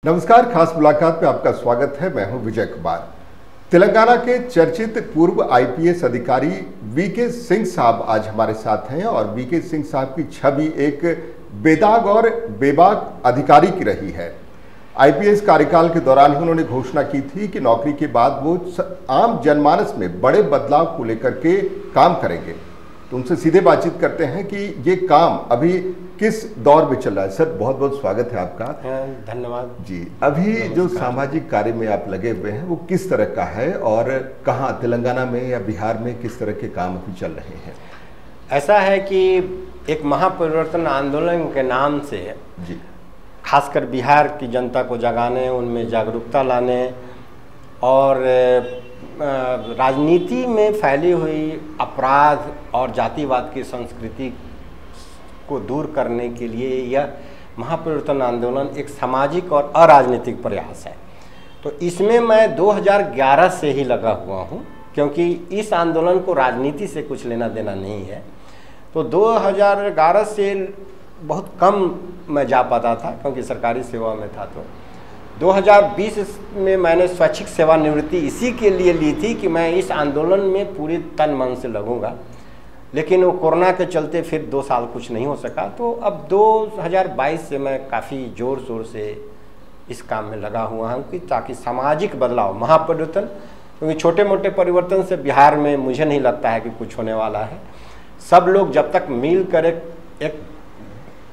नमस्कार, खास मुलाकात में आपका स्वागत है। मैं हूं विजय कुमार। तेलंगाना के चर्चित पूर्व आईपीएस अधिकारी वीके सिंह साहब आज हमारे साथ हैं और वीके सिंह साहब की छवि एक बेदाग और बेबाक अधिकारी की रही है। आईपीएस कार्यकाल के दौरान ही उन्होंने घोषणा की थी कि नौकरी के बाद वो आम जनमानस में बड़े बदलाव को लेकर के काम करेंगे। तो उनसे सीधे बातचीत करते हैं कि ये काम अभी किस दौर में चल रहा है। सर, बहुत बहुत स्वागत है आपका। धन्यवाद जी। अभी जो सामाजिक कार्य में आप लगे हुए हैं वो किस तरह का है और कहाँ, तेलंगाना में या बिहार में किस तरह के काम अभी चल रहे हैं? ऐसा है कि एक महापरिवर्तन आंदोलन के नाम से जी, खासकर बिहार की जनता को जगाने, उनमें जागरूकता लाने और राजनीति में फैली हुई अपराध और जातिवाद की संस्कृति को दूर करने के लिए यह महापरिवर्तन आंदोलन एक सामाजिक और अराजनीतिक प्रयास है। तो इसमें मैं 2011 से ही लगा हुआ हूँ, क्योंकि इस आंदोलन को राजनीति से कुछ लेना देना नहीं है। तो 2011 से बहुत कम मैं जा पाता था, क्योंकि सरकारी सेवा में था। तो 2020 में मैंने स्वैच्छिक सेवानिवृत्ति इसी के लिए ली थी कि मैं इस आंदोलन में पूरी तन मन से लगूंगा, लेकिन वो कोरोना के चलते फिर 2 साल कुछ नहीं हो सका। तो अब 2022 से मैं काफ़ी ज़ोर शोर से इस काम में लगा हुआ हूँ कि ताकि सामाजिक बदलाव, महापरिवर्तन, क्योंकि छोटे मोटे परिवर्तन से बिहार में मुझे नहीं लगता है कि कुछ होने वाला है। सब लोग जब तक मिल कर एक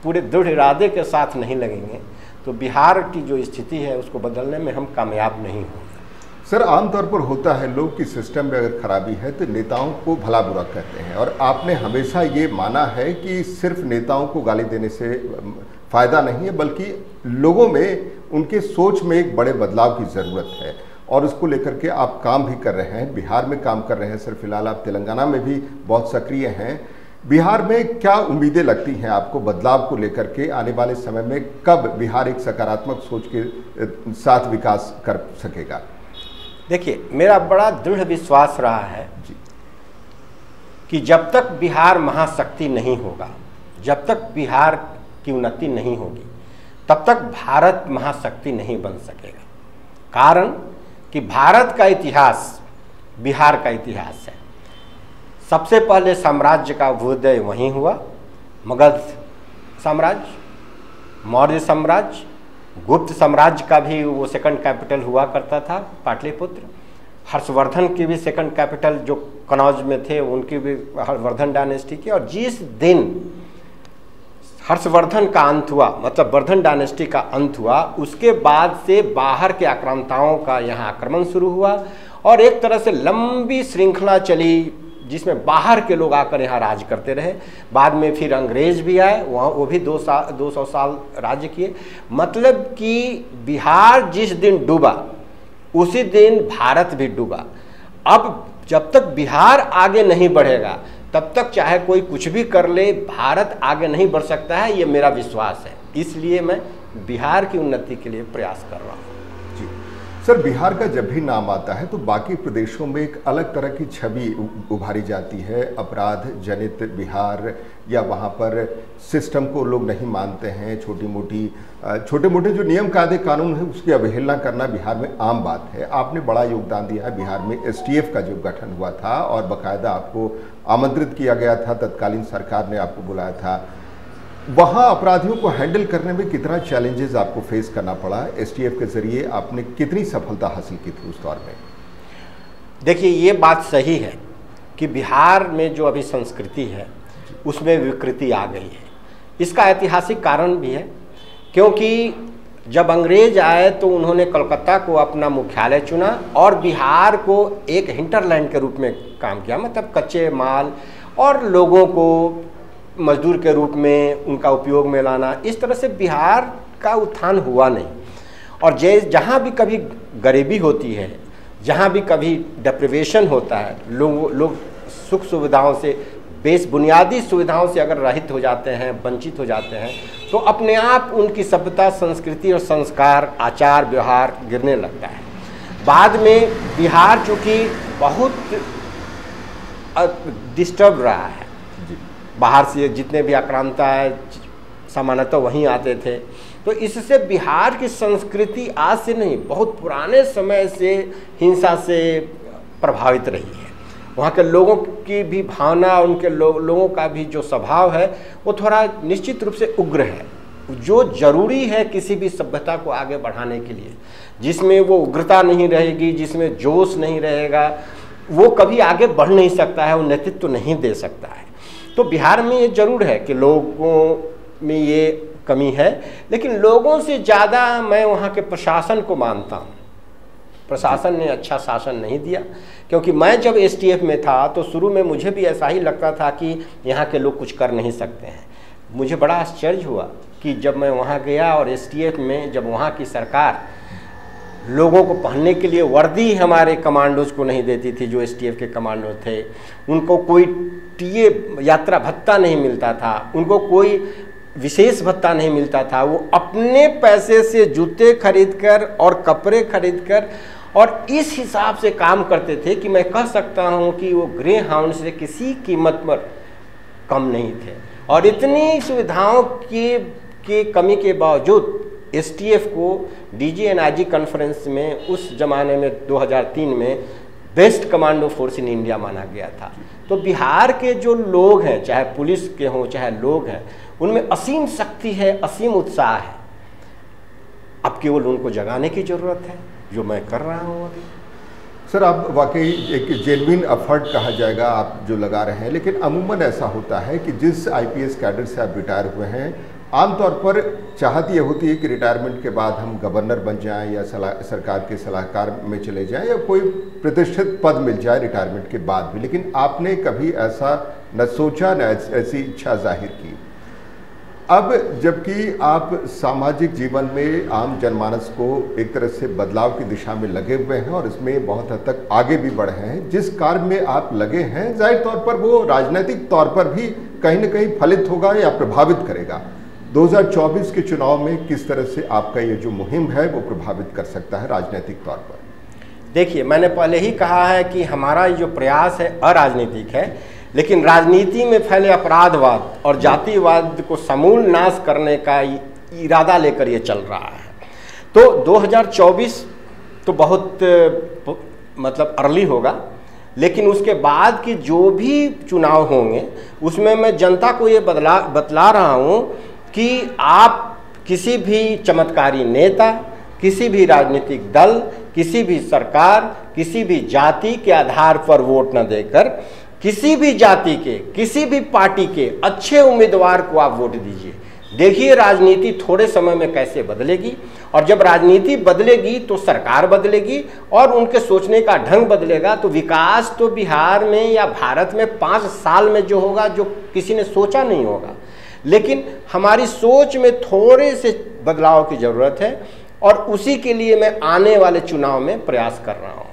पूरे दृढ़ इरादे के साथ नहीं लगेंगे तो बिहार की जो स्थिति है उसको बदलने में हम कामयाब नहीं होंगे। सर, आमतौर पर होता है लोग कि सिस्टम में अगर खराबी है तो नेताओं को भला बुरा कहते हैं, और आपने हमेशा ये माना है कि सिर्फ नेताओं को गाली देने से फ़ायदा नहीं है, बल्कि लोगों में, उनके सोच में एक बड़े बदलाव की ज़रूरत है और उसको लेकर के आप काम भी कर रहे हैं। बिहार में काम कर रहे हैं सर, फिलहाल आप तेलंगाना में भी बहुत सक्रिय हैं। बिहार में क्या उम्मीदें लगती हैं आपको बदलाव को लेकर के? आने वाले समय में कब बिहार एक सकारात्मक सोच के साथ विकास कर सकेगा? देखिए, मेरा बड़ा दृढ़ विश्वास रहा है जी कि जब तक बिहार महाशक्ति नहीं होगा, जब तक बिहार की उन्नति नहीं होगी, तब तक भारत महाशक्ति नहीं बन सकेगा। कारण कि भारत का इतिहास बिहार का इतिहास है। सबसे पहले साम्राज्य का उदय वहीं हुआ। मगध साम्राज्य, मौर्य साम्राज्य, गुप्त साम्राज्य का भी वो सेकंड कैपिटल हुआ करता था पाटलिपुत्र। हर्षवर्धन की भी सेकंड कैपिटल जो कनौज में थे उनकी भी हर्षवर्धन डायनेस्टी की। और जिस दिन हर्षवर्धन का अंत हुआ, मतलब वर्धन डायनेस्टी का अंत हुआ, उसके बाद से बाहर के आक्रांताओं का यहाँ आक्रमण शुरू हुआ और एक तरह से लंबी श्रृंखला चली जिसमें बाहर के लोग आकर यहाँ राज करते रहे। बाद में फिर अंग्रेज भी आए, वहाँ वो भी 200 साल राज्य किए। मतलब कि बिहार जिस दिन डूबा उसी दिन भारत भी डूबा। अब जब तक बिहार आगे नहीं बढ़ेगा तब तक चाहे कोई कुछ भी कर ले, भारत आगे नहीं बढ़ सकता है, ये मेरा विश्वास है। इसलिए मैं बिहार की उन्नति के लिए प्रयास कर रहा हूँ। जी सर, बिहार का जब भी नाम आता है तो बाकी प्रदेशों में एक अलग तरह की छवि उभारी जाती है। अपराध जनित बिहार, या वहाँ पर सिस्टम को लोग नहीं मानते हैं, छोटे मोटे जो नियम कायदे कानून है उसकी अवहेलना करना बिहार में आम बात है। आपने बड़ा योगदान दिया है। बिहार में एसटीएफ का जो गठन हुआ था और बाकायदा आपको आमंत्रित किया गया था, तत्कालीन सरकार ने आपको बुलाया था। वहाँ अपराधियों को हैंडल करने में कितना चैलेंजेस आपको फेस करना पड़ा? एसटीएफ के जरिए आपने कितनी सफलता हासिल की थी उस दौर में? देखिए, ये बात सही है कि बिहार में जो अभी संस्कृति है उसमें विकृति आ गई है। इसका ऐतिहासिक कारण भी है, क्योंकि जब अंग्रेज आए तो उन्होंने कलकत्ता को अपना मुख्यालय चुना और बिहार को एक हिंटरलैंड के रूप में काम किया। मतलब कच्चे माल और लोगों को मजदूर के रूप में उनका उपयोग में लाना, इस तरह से बिहार का उत्थान हुआ नहीं। और जहाँ भी कभी गरीबी होती है, जहाँ भी कभी डिप्रिवेशन होता है, लोग सुख सुविधाओं से, बुनियादी सुविधाओं से अगर रहित हो जाते हैं, वंचित हो जाते हैं, तो अपने आप उनकी सभ्यता, संस्कृति और संस्कार, आचार व्यवहार गिरने लगता है। बाद में बिहार चूँकि बहुत डिस्टर्ब रहा है, बाहर से जितने भी आक्रांता है सामान्यतः वहीं आते थे, तो इससे बिहार की संस्कृति आज से नहीं, बहुत पुराने समय से हिंसा से प्रभावित रही है। वहाँ के लोगों की भी भावना, उनके लोगों का भी जो स्वभाव है वो थोड़ा निश्चित रूप से उग्र है, जो जरूरी है किसी भी सभ्यता को आगे बढ़ाने के लिए। जिसमें वो उग्रता नहीं रहेगी, जिसमें जोश नहीं रहेगा, वो कभी आगे बढ़ नहीं सकता है, वो नेतृत्व नहीं दे सकता है। तो बिहार में ये जरूर है कि लोगों में ये कमी है, लेकिन लोगों से ज़्यादा मैं वहाँ के प्रशासन को मानता हूँ। प्रशासन ने अच्छा शासन नहीं दिया, क्योंकि मैं जब एसटीएफ में था तो शुरू में मुझे भी ऐसा ही लगता था कि यहाँ के लोग कुछ कर नहीं सकते हैं। मुझे बड़ा आश्चर्य हुआ कि जब मैं वहाँ गया और एसटीएफ में जब वहाँ की सरकार लोगों को पहनने के लिए वर्दी हमारे कमांडोज को नहीं देती थी, जो एसटीएफ के कमांडो थे, उनको कोई टीए यात्रा भत्ता नहीं मिलता था, उनको कोई विशेष भत्ता नहीं मिलता था, वो अपने पैसे से जूते खरीदकर और कपड़े खरीदकर और इस हिसाब से काम करते थे कि मैं कह सकता हूँ कि वो ग्रे हाउंड से किसी कीमत पर कम नहीं थे। और इतनी सुविधाओं के कमी के बावजूद एसटीएफ को डीजीएनआईजी कॉन्फ्रेंस में उस ज़माने में 2003 में best commando force in India माना गया था। तो बिहार के जो लोग हैं, चाहे पुलिस के हों चाहे लोग हैं, उनमें असीम शक्ति है, असीम उत्साह है। अब केवल उनको जगाने की ज़रूरत है, जो मैं कर रहा हूँ अभी। सर, आप वाकई एक जेन्युइन एफर्ट कहा जाएगा आप जो लगा रहे हैं, लेकिन अमूमन ऐसा होता है कि जिस आईपीएस कैडर से आप रिटायर हुए हैं, आमतौर पर चाहत ये होती है कि रिटायरमेंट के बाद हम गवर्नर बन जाएं या सरकार के सलाहकार में चले जाएं या कोई प्रतिष्ठित पद मिल जाए रिटायरमेंट के बाद भी, लेकिन आपने कभी ऐसा न सोचा न ऐसी इच्छा जाहिर की। अब जबकि आप सामाजिक जीवन में आम जनमानस को एक तरह से बदलाव की दिशा में लगे हुए हैं और इसमें बहुत हद तक आगे भी बढ़े हैं, जिस कार्य में आप लगे हैं जाहिर तौर पर वो राजनीतिक तौर पर भी कहीं न कहीं फलित होगा या प्रभावित करेगा। 2024 के चुनाव में किस तरह से आपका ये जो मुहिम है वो प्रभावित कर सकता है राजनीतिक तौर पर? देखिए, मैंने पहले ही कहा है कि हमारा जो प्रयास है अराजनीतिक है, लेकिन राजनीति में फैले अपराधवाद और जातिवाद को समूल नाश करने का इरादा लेकर ये चल रहा है। तो 2024 तो बहुत मतलब अर्ली होगा, लेकिन उसके बाद के जो भी चुनाव होंगे उसमें मैं जनता को ये बतला रहा हूँ कि आप किसी भी चमत्कारी नेता, किसी भी राजनीतिक दल, किसी भी सरकार, किसी भी जाति के आधार पर वोट न देकर किसी भी जाति के, किसी भी पार्टी के अच्छे उम्मीदवार को आप वोट दीजिए। देखिए राजनीति थोड़े समय में कैसे बदलेगी, और जब राजनीति बदलेगी तो सरकार बदलेगी और उनके सोचने का ढंग बदलेगा। तो विकास तो बिहार में या भारत में 5 साल में जो होगा, जो किसी ने सोचा नहीं होगा, लेकिन हमारी सोच में थोड़े से बदलाव की ज़रूरत है और उसी के लिए मैं आने वाले चुनाव में प्रयास कर रहा हूँ।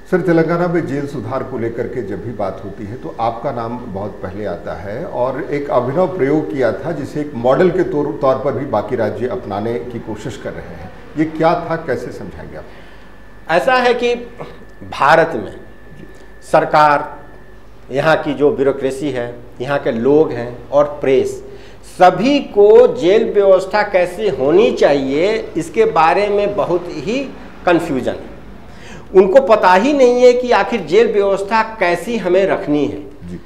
सर, तेलंगाना में जेल सुधार को लेकर के जब भी बात होती है तो आपका नाम बहुत पहले आता है और एक अभिनव प्रयोग किया था जिसे एक मॉडल के तौर पर भी बाकी राज्य अपनाने की कोशिश कर रहे हैं। ये क्या था, कैसे समझाएंगे आप? ऐसा है कि भारत में सरकार, यहाँ की जो ब्यूरोक्रेसी है, यहाँ के लोग हैं और प्रेस, सभी को जेल व्यवस्था कैसे होनी चाहिए इसके बारे में बहुत ही कन्फ्यूजन है। उनको पता ही नहीं है कि आखिर जेल व्यवस्था कैसी हमें रखनी है।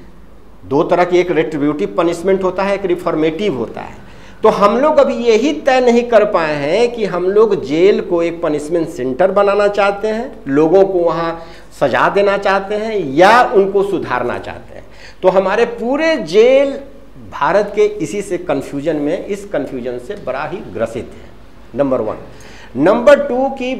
2 तरह की, एक रेट्रिब्यूटिव पनिशमेंट होता है, एक रिफॉर्मेटिव होता है। तो हम लोग अभी यही तय नहीं कर पाए हैं कि हम लोग जेल को एक पनिशमेंट सेंटर बनाना चाहते हैं, लोगों को वहाँ सजा देना चाहते हैं, या उनको सुधारना चाहते हैं। तो हमारे पूरे जेल भारत के इसी से कन्फ्यूजन में, इस कन्फ्यूजन से बड़ा ही ग्रसित है, नंबर 1। नंबर 2 कि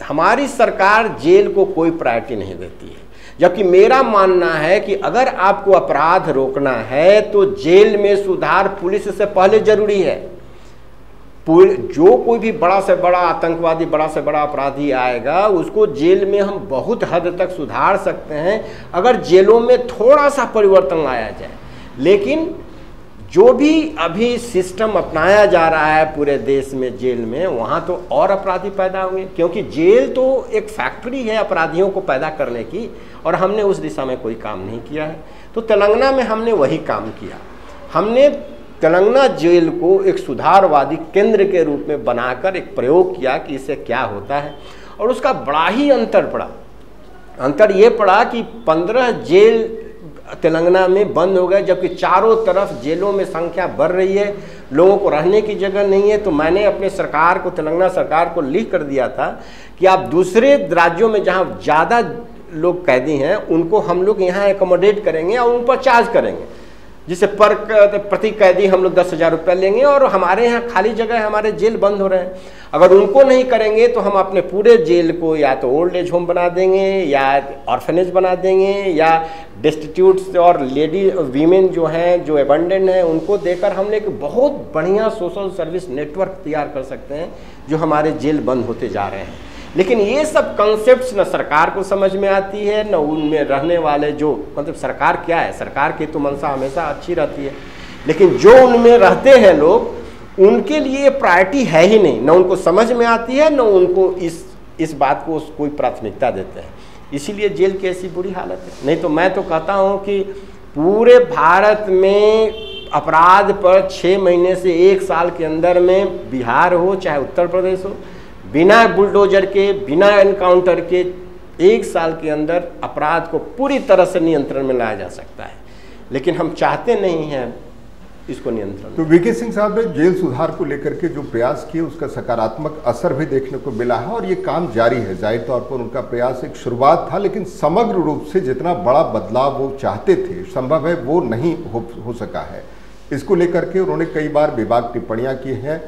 हमारी सरकार जेल को कोई प्रायोरिटी नहीं देती है, जबकि मेरा मानना है कि अगर आपको अपराध रोकना है तो जेल में सुधार पुलिस से पहले जरूरी है। जो कोई भी बड़ा से बड़ा आतंकवादी, बड़ा से बड़ा अपराधी आएगा, उसको जेल में हम बहुत हद तक सुधार सकते हैं अगर जेलों में थोड़ा सा परिवर्तन लाया जाए। लेकिन जो भी अभी सिस्टम अपनाया जा रहा है पूरे देश में जेल में, वहाँ तो और अपराधी पैदा होंगे, क्योंकि जेल तो एक फैक्ट्री है अपराधियों को पैदा करने की, और हमने उस दिशा में कोई काम नहीं किया है। तो तेलंगाना में हमने वही काम किया। हमने तेलंगाना जेल को एक सुधारवादी केंद्र के रूप में बनाकर एक प्रयोग किया कि इससे क्या होता है, और उसका बड़ा ही अंतर पड़ा। अंतर ये पड़ा कि 15 जेल तेलंगाना में बंद हो गए, जबकि चारों तरफ जेलों में संख्या बढ़ रही है, लोगों को रहने की जगह नहीं है। तो मैंने अपने सरकार को, तेलंगाना सरकार को लिख कर दिया था कि आप दूसरे राज्यों में जहां ज़्यादा लोग कैदी हैं उनको हम लोग यहाँ एकोमोडेट करेंगे और उन पर चार्ज करेंगे, जिससे प्रति कैदी हम लोग 10,000 रुपये लेंगे, और हमारे यहाँ खाली जगह है, हमारे जेल बंद हो रहे हैं। अगर उनको नहीं करेंगे तो हम अपने पूरे जेल को या तो ओल्ड एज होम बना देंगे, या ऑर्फनेज बना देंगे, या डेस्टिट्यूट्स और लेडी वीमेन जो हैं, जो एबंडेंट हैं, उनको देकर हम एक बहुत बढ़िया सोशल सर्विस नेटवर्क तैयार कर सकते हैं, जो हमारे जेल बंद होते जा रहे हैं। लेकिन ये सब कॉन्सेप्ट्स न सरकार को समझ में आती है, न उनमें रहने वाले जो, मतलब सरकार क्या है, सरकार की तो मंशा हमेशा अच्छी रहती है, लेकिन जो उनमें रहते हैं लोग, उनके लिए प्रायोरिटी है ही नहीं, न उनको समझ में आती है, न उनको इस बात को कोई प्राथमिकता देते हैं। इसीलिए जेल की ऐसी बुरी हालत है। नहीं तो मैं तो कहता हूँ कि पूरे भारत में अपराध पर 6 महीने से 1 साल के अंदर में, बिहार हो चाहे उत्तर प्रदेश हो, बिना बुलडोजर के, बिना एनकाउंटर के 1 साल के अंदर अपराध को पूरी तरह से नियंत्रण में लाया जा सकता है, लेकिन हम चाहते नहीं हैं इसको नियंत्रण। तो वीके सिंह साहब ने जेल सुधार को लेकर के जो प्रयास किए उसका सकारात्मक असर भी देखने को मिला है, और ये काम जारी है। जाहिर तौर पर उनका प्रयास एक शुरुआत था, लेकिन समग्र रूप से जितना बड़ा बदलाव वो चाहते थे, संभव है वो नहीं हो सका है। इसको लेकर के उन्होंने कई बार बेबाक टिप्पणियां की हैं।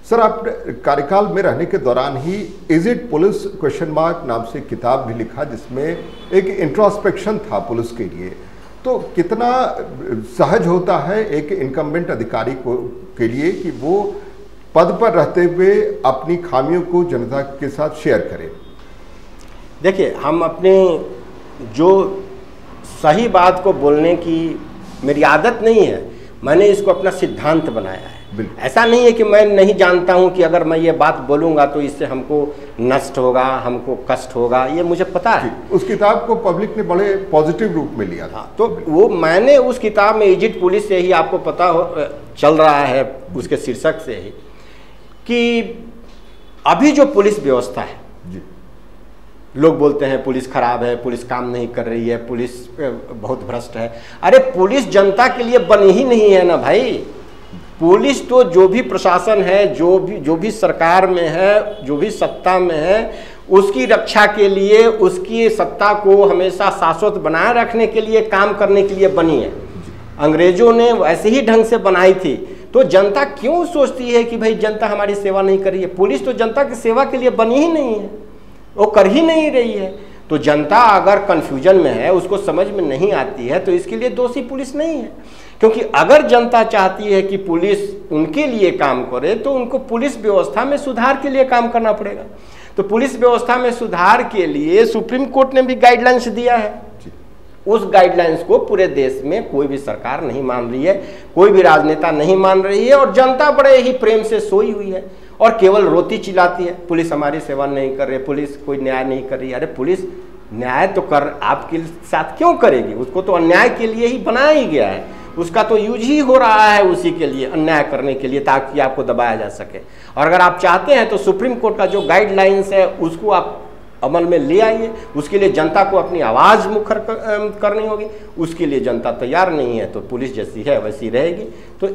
सर, आप कार्यकाल में रहने के दौरान he is it police question mark नाम से किताब भी लिखा, जिसमें एक इंट्रोस्पेक्शन था पुलिस के लिए। तो कितना सहज होता है एक इनकम्बेंट अधिकारी के लिए कि वो पद पर रहते हुए अपनी खामियों को जनता के साथ शेयर करें? देखिए, हम अपने जो सही बात को बोलने की मेरी आदत नहीं है, मैंने इसको अपना सिद्धांत बनाया है। ऐसा नहीं है कि मैं नहीं जानता हूं कि अगर मैं ये बात बोलूंगा तो इससे हमको नष्ट होगा, हमको कष्ट होगा, ये मुझे पता है। उस किताब को पब्लिक ने बड़े पॉजिटिव रूप में लिया था। तो वो मैंने उस किताब में इज इट पुलिस से ही, आपको पता हो चल रहा है उसके शीर्षक से ही, कि अभी जो पुलिस व्यवस्था है जी, लोग बोलते हैं पुलिस खराब है, पुलिस काम नहीं कर रही है, पुलिस बहुत भ्रष्ट है। अरे पुलिस जनता के लिए बनी ही नहीं है ना भाई। पुलिस तो जो भी प्रशासन है, जो भी सरकार में है, जो भी सत्ता में है, उसकी रक्षा के लिए, उसकी सत्ता को हमेशा शाश्वत बनाए रखने के लिए, काम करने के लिए बनी है। अंग्रेजों ने वैसे ही ढंग से बनाई थी। तो जनता क्यों सोचती है कि भाई जनता हमारी सेवा नहीं कर रही है? पुलिस तो जनता की सेवा के लिए बनी ही नहीं है, वो कर ही नहीं रही है। तो जनता अगर कन्फ्यूजन में है, उसको समझ में नहीं आती है, तो इसके लिए दोषी पुलिस नहीं है। क्योंकि अगर जनता चाहती है कि पुलिस उनके लिए काम करे, तो उनको पुलिस व्यवस्था में सुधार के लिए काम करना पड़ेगा। तो पुलिस व्यवस्था में सुधार के लिए सुप्रीम कोर्ट ने भी गाइडलाइंस दिया है। उस गाइडलाइंस को पूरे देश में कोई भी सरकार नहीं मान रही है, कोई भी राजनेता नहीं मान रही है, और जनता बड़े ही प्रेम से सोई हुई है और केवल रोती चिल्लाती है, पुलिस हमारी सेवा नहीं कर रही, पुलिस कोई न्याय नहीं कर रही। अरे पुलिस न्याय तो कर आपके साथ क्यों करेगी? उसको तो अन्याय के लिए ही बनाया ही गया है, उसका तो यूज ही हो रहा है उसी के लिए, अन्याय करने के लिए, ताकि आपको दबाया जा सके। और अगर आप चाहते हैं तो सुप्रीम कोर्ट का जो गाइडलाइंस है उसको आप अमल में ले आइए। उसके लिए जनता को अपनी आवाज़ मुखर करनी होगी, उसके लिए जनता तैयार नहीं है, तो पुलिस जैसी है वैसी रहेगी। तो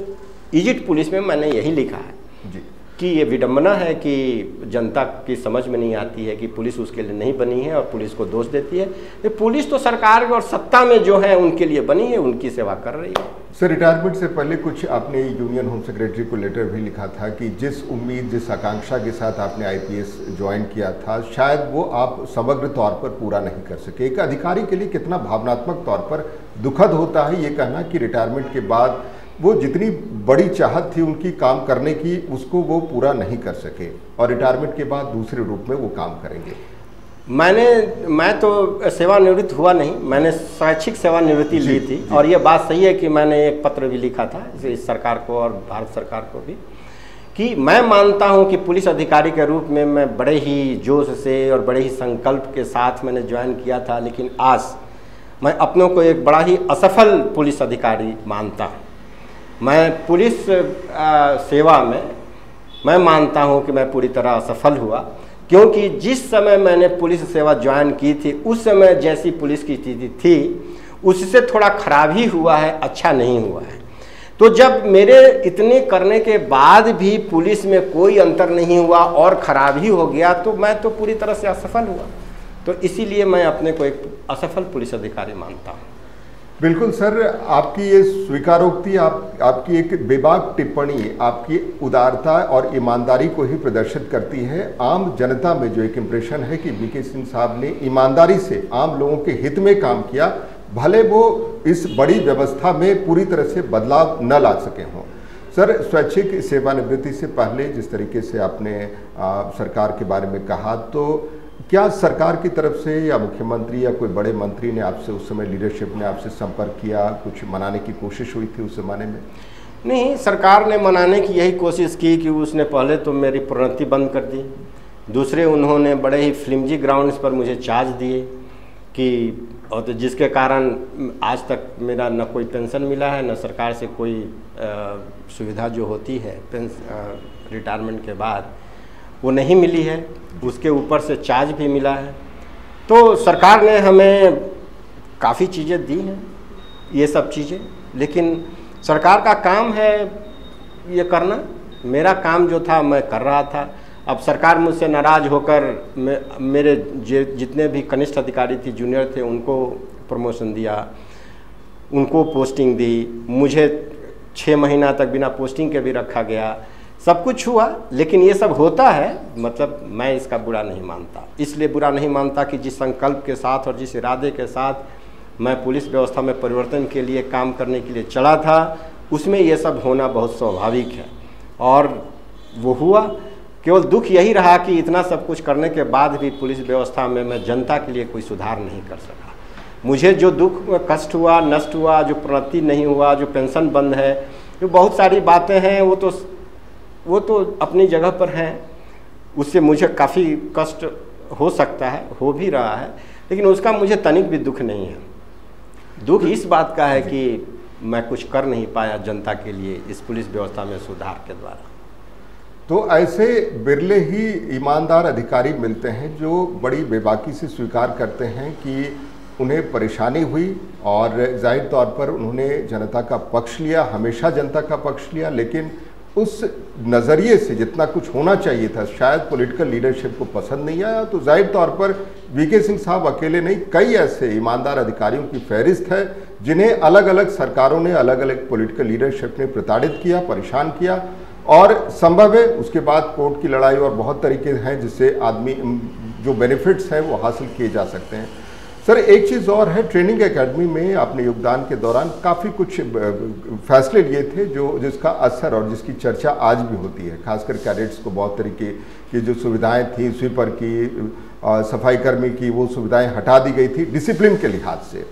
इजिट पुलिस में मैंने यही लिखा है जी, कि ये विडंबना है कि जनता की समझ में नहीं आती है कि पुलिस उसके लिए नहीं बनी है, और पुलिस को दोष देती है। तो पुलिस तो सरकार और सत्ता में जो है उनके लिए बनी है, उनकी सेवा कर रही है। सर, रिटायरमेंट से पहले कुछ आपने यूनियन होम सेक्रेटरी को लेटर भी लिखा था कि जिस उम्मीद, जिस आकांक्षा के साथ आपने आईपीएस ज्वाइन किया था, शायद वो आप समग्र तौर पर पूरा नहीं कर सके। एक अधिकारी के लिए कितना भावनात्मक तौर पर दुखद होता है ये कहना कि रिटायरमेंट के बाद वो जितनी बड़ी चाहत थी उनकी काम करने की, उसको वो पूरा नहीं कर सके, और रिटायरमेंट के बाद दूसरे रूप में वो काम करेंगे। मैं तो सेवानिवृत्त हुआ नहीं, मैंने स्वैच्छिक सेवानिवृत्ति ली थी। और ये बात सही है कि मैंने एक पत्र भी लिखा था इस सरकार को और भारत सरकार को भी, कि मैं मानता हूं कि पुलिस अधिकारी के रूप में मैं बड़े ही जोश से और बड़े ही संकल्प के साथ मैंने ज्वाइन किया था, लेकिन आज मैं अपनों को एक बड़ा ही असफल पुलिस अधिकारी मानता हूँ। मैं पुलिस सेवा में मैं मानता हूं कि मैं पूरी तरह असफल हुआ, क्योंकि जिस समय मैंने पुलिस सेवा ज्वाइन की थी उस समय जैसी पुलिस की स्थिति थी उससे थोड़ा खराब ही हुआ है, अच्छा नहीं हुआ है। तो जब मेरे इतने करने के बाद भी पुलिस में कोई अंतर नहीं हुआ और ख़राब ही हो गया तो मैं तो पूरी तरह से असफल हुआ। तो इसीलिए मैं अपने को एक असफल पुलिस अधिकारी मानता हूँ। बिल्कुल सर, आपकी ये स्वीकारोक्ति आपकी एक बेबाक टिप्पणी आपकी उदारता और ईमानदारी को ही प्रदर्शित करती है। आम जनता में जो एक इम्प्रेशन है कि वीके सिंह साहब ने ईमानदारी से आम लोगों के हित में काम किया, भले वो इस बड़ी व्यवस्था में पूरी तरह से बदलाव न ला सके हों। सर, स्वैच्छिक सेवानिवृत्ति से पहले जिस तरीके से आपने सरकार के बारे में कहा, तो क्या सरकार की तरफ से या मुख्यमंत्री या कोई बड़े मंत्री ने आपसे उस समय, लीडरशिप ने आपसे संपर्क किया, कुछ मनाने की कोशिश हुई थी उस ज़माने में? नहीं, सरकार ने मनाने की यही कोशिश की कि उसने पहले तो मेरी प्रोन्नति बंद कर दी, दूसरे उन्होंने बड़े ही फ्लिमजी ग्राउंड्स पर मुझे चार्ज दिए कि, और तो जिसके कारण आज तक मेरा न कोई पेंशन मिला है, न सरकार से कोई सुविधा जो होती है रिटायरमेंट के बाद वो नहीं मिली है। उसके ऊपर से चार्ज भी मिला है। तो सरकार ने हमें काफ़ी चीज़ें दी हैं, ये सब चीज़ें, लेकिन सरकार का काम है ये करना। मेरा काम जो था मैं कर रहा था। अब सरकार मुझसे नाराज़ होकर मेरे जितने भी कनिष्ठ अधिकारी थे, जूनियर थे, उनको प्रमोशन दिया, उनको पोस्टिंग दी, मुझे 6 महीना तक बिना पोस्टिंग के भी रखा गया। सब कुछ हुआ, लेकिन ये सब होता है, मतलब मैं इसका बुरा नहीं मानता। इसलिए बुरा नहीं मानता कि जिस संकल्प के साथ और जिस इरादे के साथ मैं पुलिस व्यवस्था में परिवर्तन के लिए काम करने के लिए चला था, उसमें ये सब होना बहुत स्वाभाविक है और वो हुआ। केवल दुख यही रहा कि इतना सब कुछ करने के बाद भी पुलिस व्यवस्था में मैं जनता के लिए कोई सुधार नहीं कर सका। मुझे जो दुख कष्ट हुआ, नष्ट हुआ, जो प्रोन्नति नहीं हुआ, जो पेंशन बंद है, जो बहुत सारी बातें हैं, वो तो अपनी जगह पर हैं। उससे मुझे काफ़ी कष्ट हो सकता है, हो भी रहा है, लेकिन उसका मुझे तनिक भी दुख नहीं है। दुख इस बात का है कि मैं कुछ कर नहीं पाया जनता के लिए इस पुलिस व्यवस्था में सुधार के द्वारा। तो ऐसे बिरले ही ईमानदार अधिकारी मिलते हैं जो बड़ी बेबाकी से स्वीकार करते हैं कि उन्हें परेशानी हुई और जाहिर तौर पर उन्होंने जनता का पक्ष लिया, हमेशा जनता का पक्ष लिया, लेकिन उस नज़रिए से जितना कुछ होना चाहिए था शायद पॉलिटिकल लीडरशिप को पसंद नहीं आया। तो जाहिर तौर पर वीके सिंह साहब अकेले नहीं, कई ऐसे ईमानदार अधिकारियों की फहरिस्त है जिन्हें अलग अलग सरकारों ने, अलग अलग पॉलिटिकल लीडरशिप ने प्रताड़ित किया, परेशान किया, और संभव है उसके बाद कोर्ट की लड़ाई और बहुत तरीके हैं जिससे आदमी जो बेनिफिट्स हैं वो हासिल किए जा सकते हैं। सर, एक चीज़ और है, ट्रेनिंग एकेडमी में आपने योगदान के दौरान काफ़ी कुछ फैसले लिए थे जिसका असर और जिसकी चर्चा आज भी होती है। खासकर कैडेट्स को बहुत तरीके की जो सुविधाएं थी, स्वीपर की, सफाई कर्मी की, वो सुविधाएं हटा दी गई थी डिसिप्लिन के लिहाज से।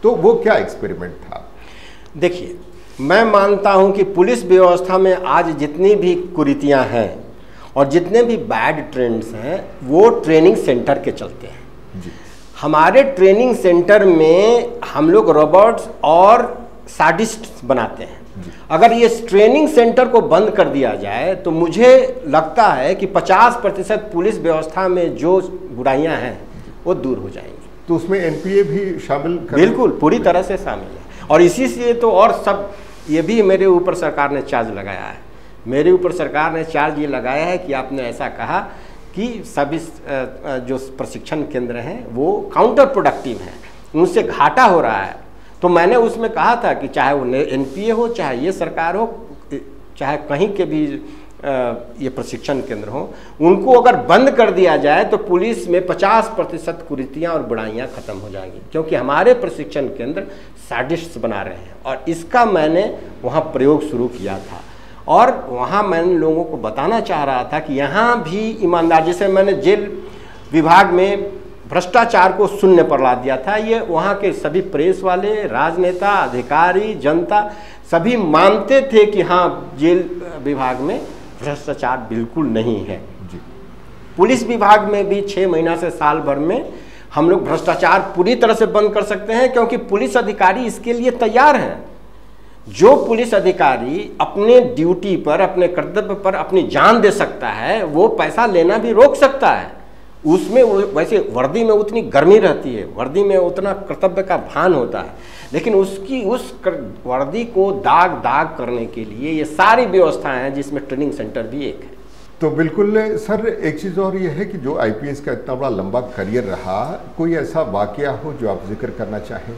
तो वो क्या एक्सपेरिमेंट था? देखिए, मैं मानता हूं कि पुलिस व्यवस्था में आज जितनी भी कुरीतियां हैं और जितने भी बैड ट्रेंड्स हैं वो ट्रेनिंग सेंटर के चलते हैं जी। हमारे ट्रेनिंग सेंटर में हम लोग रोबोट्स और साडिस्ट बनाते हैं। अगर ये ट्रेनिंग सेंटर को बंद कर दिया जाए तो मुझे लगता है कि 50% पुलिस व्यवस्था में जो बुराइयां हैं वो दूर हो जाएंगी। तो उसमें एनपीए भी शामिल? बिल्कुल, पूरी तरह से शामिल है। और इसी से तो और सब, ये भी मेरे ऊपर सरकार ने चार्ज लगाया है। मेरे ऊपर सरकार ने चार्ज ये लगाया है कि आपने ऐसा कहा कि सभी जो प्रशिक्षण केंद्र हैं वो काउंटर प्रोडक्टिव हैं, उनसे घाटा हो रहा है। तो मैंने उसमें कहा था कि चाहे वो एनपीए हो, चाहे ये सरकार हो, चाहे कहीं के भी ये प्रशिक्षण केंद्र हो, उनको अगर बंद कर दिया जाए तो पुलिस में 50% कुरीतियाँ और बुराइयाँ खत्म हो जाएंगी, क्योंकि हमारे प्रशिक्षण केंद्र साडिस्ट्स बना रहे हैं। और इसका मैंने वहाँ प्रयोग शुरू किया था और वहाँ मैंने लोगों को बताना चाह रहा था कि यहाँ भी ईमानदार, जैसे मैंने जेल विभाग में भ्रष्टाचार को शून्य पर ला दिया था, ये वहाँ के सभी प्रेस वाले, राजनेता, अधिकारी, जनता सभी मानते थे कि हाँ, जेल विभाग में भ्रष्टाचार बिल्कुल नहीं है जी। पुलिस विभाग में भी 6 महीना से साल भर में हम लोग भ्रष्टाचार पूरी तरह से बंद कर सकते हैं, क्योंकि पुलिस अधिकारी इसके लिए तैयार हैं। जो पुलिस अधिकारी अपने ड्यूटी पर, अपने कर्तव्य पर अपनी जान दे सकता है, वो पैसा लेना भी रोक सकता है। उसमें वैसे वर्दी में उतनी गर्मी रहती है, वर्दी में उतना कर्तव्य का भान होता है, लेकिन उसकी उस वर्दी को दाग दाग करने के लिए ये सारी व्यवस्थाएं हैं, जिसमें ट्रेनिंग सेंटर भी एक है। तो बिल्कुल सर, एक चीज़ और ये है कि जो आईपीएस का इतना बड़ा लंबा करियर रहा, कोई ऐसा वाकया हो जो आप जिक्र करना चाहें?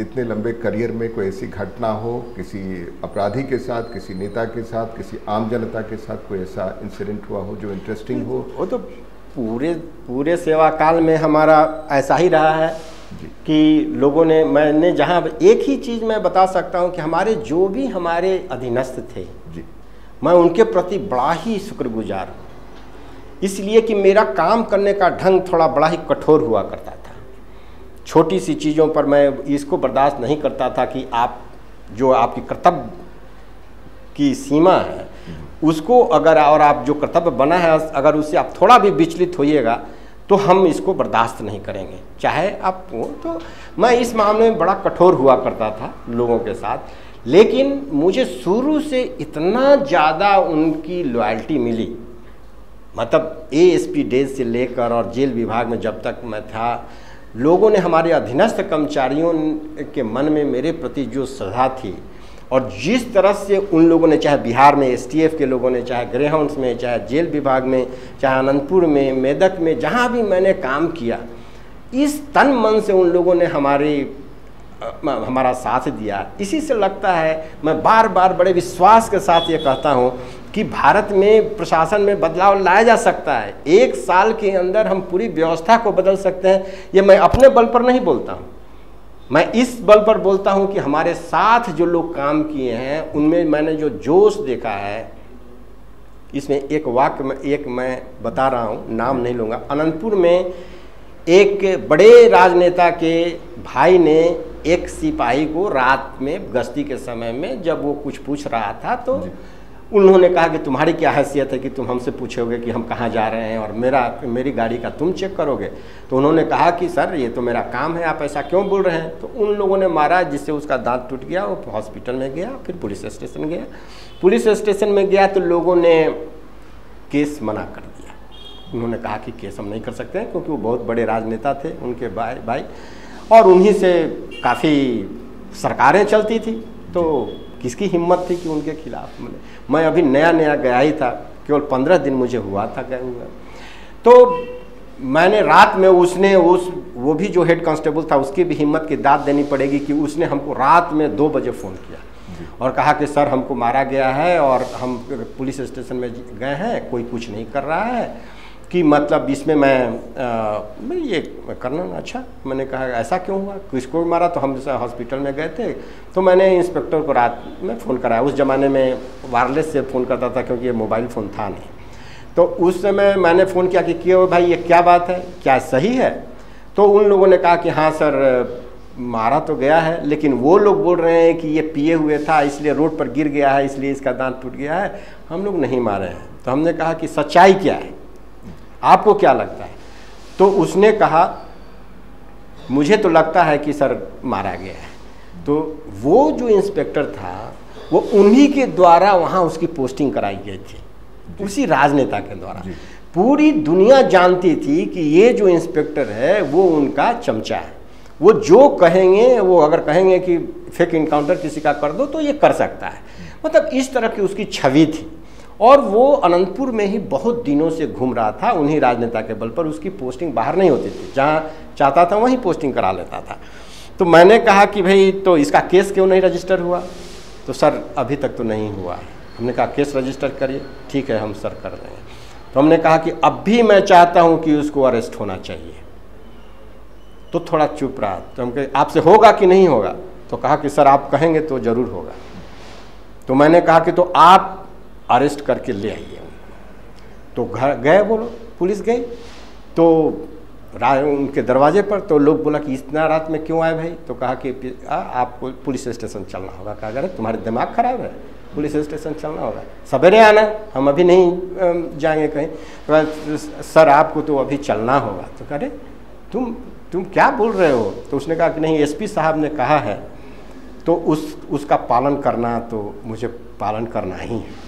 इतने लंबे करियर में कोई ऐसी घटना हो किसी अपराधी के साथ, किसी नेता के साथ, किसी आम जनता के साथ, कोई ऐसा इंसिडेंट हुआ हो जो इंटरेस्टिंग हो? वो तो पूरे सेवा काल में हमारा ऐसा ही रहा है कि लोगों ने, मैंने जहाँ एक ही चीज़ मैं बता सकता हूँ कि हमारे जो भी हमारे अधीनस्थ थे जी, मैं उनके प्रति बड़ा ही शुक्रगुजार हूँ, इसलिए कि मेरा काम करने का ढंग थोड़ा बड़ा ही कठोर हुआ करता था। छोटी सी चीज़ों पर मैं इसको बर्दाश्त नहीं करता था कि आप जो आपकी कर्तव्य की सीमा है उसको अगर, और आप जो कर्तव्य बना है अगर उससे आप थोड़ा भी विचलित होइएगा तो हम इसको बर्दाश्त नहीं करेंगे, चाहे आप हो। तो मैं इस मामले में बड़ा कठोर हुआ करता था लोगों के साथ, लेकिन मुझे शुरू से इतना ज़्यादा उनकी लॉयल्टी मिली, मतलब एएसपी डेज से लेकर और जेल विभाग में जब तक मैं था, लोगों ने, हमारे अधीनस्थ कर्मचारियों के मन में मेरे प्रति जो श्रद्धा थी और जिस तरह से उन लोगों ने, चाहे बिहार में एसटीएफ के लोगों ने, चाहे ग्रेहाउंड्स में, चाहे जेल विभाग में, चाहे अनंतपुर में, मेदक में, जहाँ भी मैंने काम किया, इस तन मन से उन लोगों ने हमारा साथ दिया। इसी से लगता है, मैं बार बार बड़े विश्वास के साथ ये कहता हूँ कि भारत में प्रशासन में बदलाव लाया जा सकता है। 1 साल के अंदर हम पूरी व्यवस्था को बदल सकते हैं। ये मैं अपने बल पर नहीं बोलता हूँ, मैं इस बल पर बोलता हूँ कि हमारे साथ जो लोग काम किए हैं उनमें मैंने जो जोश देखा है। इसमें एक वाक्य में मैं बता रहा हूँ, नाम नहीं लूँगा। अनंतपुर में एक बड़े राजनेता के भाई ने एक सिपाही को रात में गश्ती के समय में जब वो कुछ पूछ रहा था तो उन्होंने कहा कि तुम्हारी क्या हैसियत है कि तुम हमसे पूछोगे कि हम कहाँ जा रहे हैं और मेरी गाड़ी का तुम चेक करोगे। तो उन्होंने कहा कि सर ये तो मेरा काम है, आप ऐसा क्यों बोल रहे हैं। तो उन लोगों ने मारा, जिससे उसका दांत टूट गया। वो हॉस्पिटल में गया, फिर पुलिस स्टेशन गया। पुलिस स्टेशन में गया तो लोगों ने केस मना कर दिया। उन्होंने कहा कि केस हम नहीं कर सकते हैं, क्योंकि वो बहुत बड़े राजनेता थे, उनके भाई और उन्हीं से काफ़ी सरकारें चलती थी, तो किसकी हिम्मत थी कि उनके खिलाफ। मैं अभी नया गया ही था, केवल 15 दिन मुझे हुआ था गए हुए। तो मैंने रात में वो भी जो हेड कांस्टेबल था उसकी भी हिम्मत की दाद देनी पड़ेगी कि उसने हमको रात में 2 बजे फ़ोन किया और कहा कि सर हमको मारा गया है और हम पुलिस स्टेशन में गए हैं, कोई कुछ नहीं कर रहा है कि मतलब इसमें मैं ये करना। अच्छा, मैंने कहा ऐसा क्यों हुआ, किसको मारा। तो हम हॉस्पिटल में गए थे, तो मैंने इंस्पेक्टर को रात में फ़ोन कराया। उस ज़माने में वायरलेस से फ़ोन करता था, क्योंकि ये मोबाइल फ़ोन था नहीं। तो उस समय मैंने फ़ोन किया कि क्यों भाई, ये क्या बात है, क्या सही है। तो उन लोगों ने कहा कि हाँ सर मारा तो गया है, लेकिन वो लोग बोल रहे हैं कि ये पिए हुए था, इसलिए रोड पर गिर गया है, इसलिए इसका दांत टूट गया है, हम लोग नहीं मारे हैं। तो हमने कहा कि सच्चाई क्या है, आपको क्या लगता है। तो उसने कहा मुझे तो लगता है कि सर मारा गया है। तो वो जो इंस्पेक्टर था वो उन्हीं के द्वारा वहाँ उसकी पोस्टिंग कराई गई थी, उसी राजनेता के द्वारा। पूरी दुनिया जानती थी कि ये जो इंस्पेक्टर है वो उनका चमचा है। वो जो कहेंगे, वो अगर कहेंगे कि फेक इनकाउंटर किसी का कर दो तो ये कर सकता है, मतलब इस तरह की उसकी छवि थी। और वो अनंतपुर में ही बहुत दिनों से घूम रहा था, उन्हीं राजनेता के बल पर। उसकी पोस्टिंग बाहर नहीं होती थी, जहाँ चाहता था वहीं पोस्टिंग करा लेता था। तो मैंने कहा कि भाई तो इसका केस क्यों नहीं रजिस्टर हुआ। तो सर अभी तक तो नहीं हुआ है। हमने कहा केस रजिस्टर करिए। ठीक है हम सर कर रहे हैं। तो हमने कहा कि अब भी मैं चाहता हूँ कि उसको अरेस्ट होना चाहिए। तो थोड़ा चुप रहा। तो हम कहे आपसे होगा कि नहीं होगा। तो कहा कि सर आप कहेंगे तो ज़रूर होगा। तो मैंने कहा कि तो आप अरेस्ट करके ले आइए। तो घर गए, बोलो पुलिस गई तो उनके दरवाजे पर। तो लोग बोला कि इतना रात में क्यों आए भाई। तो कहा कि आपको पुलिस स्टेशन चलना होगा। कहा अरे तुम्हारे दिमाग खराब है, पुलिस स्टेशन चलना होगा, सवेरे आना, हम अभी नहीं जाएंगे कहीं। तो सर आपको तो अभी चलना होगा। तो कह रहे तुम तुम क्या बोल रहे हो? तो उसने कहा कि नहीं, एसपी साहब ने कहा है तो उसका पालन करना, तो मुझे पालन करना ही है।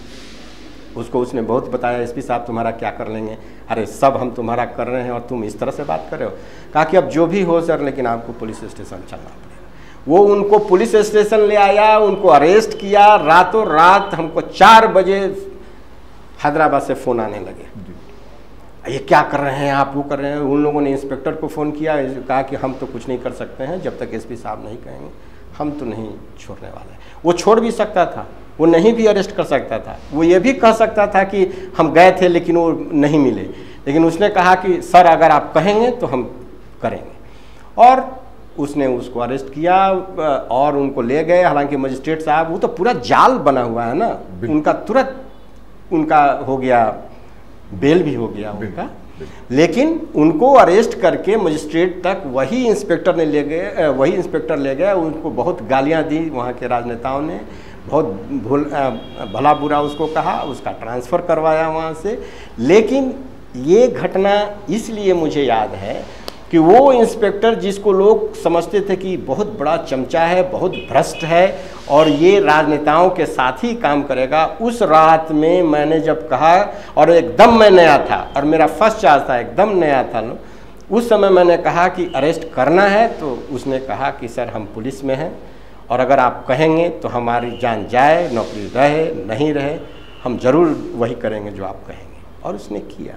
उसको उसने बहुत बताया, एसपी साहब तुम्हारा क्या कर लेंगे? अरे सब हम तुम्हारा कर रहे हैं और तुम इस तरह से बात कर रहे हो। कहा कि अब जो भी हो सर, लेकिन आपको पुलिस स्टेशन चलना पड़ेगा। वो उनको पुलिस स्टेशन ले आया, उनको अरेस्ट किया। रातों रात हमको 4 बजे हैदराबाद से फ़ोन आने लगे, ये क्या कर रहे हैं आप, वो कर रहे हैं। उन लोगों ने इंस्पेक्टर को फ़ोन किया, कहा कि हम तो कुछ नहीं कर सकते हैं जब तक एसपी साहब नहीं कहेंगे, हम तो नहीं छोड़ने वाले। वो छोड़ भी सकता था, वो नहीं भी अरेस्ट कर सकता था, वो ये भी कह सकता था कि हम गए थे लेकिन वो नहीं मिले। लेकिन उसने कहा कि सर अगर आप कहेंगे तो हम करेंगे। और उसने उसको अरेस्ट किया और उनको ले गए। हालांकि मजिस्ट्रेट साहब, वो तो पूरा जाल बना हुआ है ना, उनका तुरंत उनका हो गया, बेल भी हो गया उनका। लेकिन उनको अरेस्ट करके मजिस्ट्रेट तक वही इंस्पेक्टर ले गए। उनको बहुत गालियां दी वहाँ के राजनेताओं ने, बहुत भला बुरा उसको कहा, उसका ट्रांसफ़र करवाया वहाँ से। लेकिन ये घटना इसलिए मुझे याद है कि वो इंस्पेक्टर जिसको लोग समझते थे कि बहुत बड़ा चमचा है, बहुत भ्रष्ट है और ये राजनेताओं के साथ ही काम करेगा, उस रात में मैंने जब कहा, और एकदम मैं नया था और मेरा फर्स्ट चार्ज था, एकदम नया था, उस समय मैंने कहा कि अरेस्ट करना है, तो उसने कहा कि सर हम पुलिस में हैं और अगर आप कहेंगे तो हमारी जान जाए, नौकरी रहे नहीं रहे, हम ज़रूर वही करेंगे जो आप कहेंगे। और उसने किया।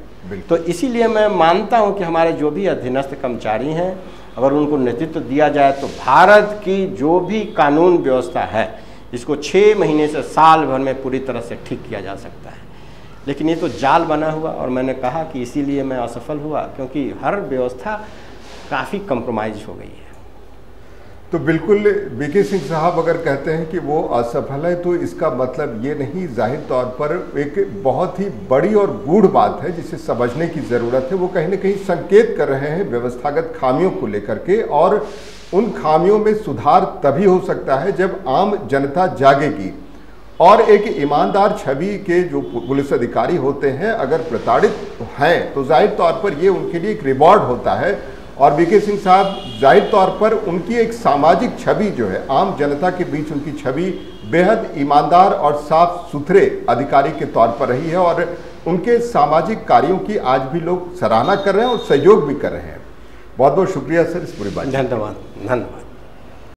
तो इसीलिए मैं मानता हूं कि हमारे जो भी अधीनस्थ कर्मचारी हैं, अगर उनको नेतृत्व दिया जाए तो भारत की जो भी कानून व्यवस्था है, इसको 6 महीने से साल भर में पूरी तरह से ठीक किया जा सकता है। लेकिन ये तो जाल बना हुआ, और मैंने कहा कि इसीलिए मैं असफल हुआ, क्योंकि हर व्यवस्था काफ़ी कंप्रोमाइज हो गई है। तो बिल्कुल वीके सिंह साहब अगर कहते हैं कि वो असफल है, तो इसका मतलब ये नहीं, जाहिर तौर पर एक बहुत ही बड़ी और गूढ़ बात है जिसे समझने की ज़रूरत है। वो कहीं ना कहीं संकेत कर रहे हैं व्यवस्थागत खामियों को लेकर के, और उन खामियों में सुधार तभी हो सकता है जब आम जनता जागेगी। और एक ईमानदार छवि के जो पुलिस अधिकारी होते हैं, अगर प्रताड़ित हैं तो जाहिर तौर पर ये उनके लिए एक रिवॉर्ड होता है। और वीके सिंह साहब, जाहिर तौर पर उनकी एक सामाजिक छवि जो है, आम जनता के बीच उनकी छवि बेहद ईमानदार और साफ सुथरे अधिकारी के तौर पर रही है, और उनके सामाजिक कार्यों की आज भी लोग सराहना कर रहे हैं और सहयोग भी कर रहे हैं। बहुत बहुत शुक्रिया सर इस पूरी बात। धन्यवाद।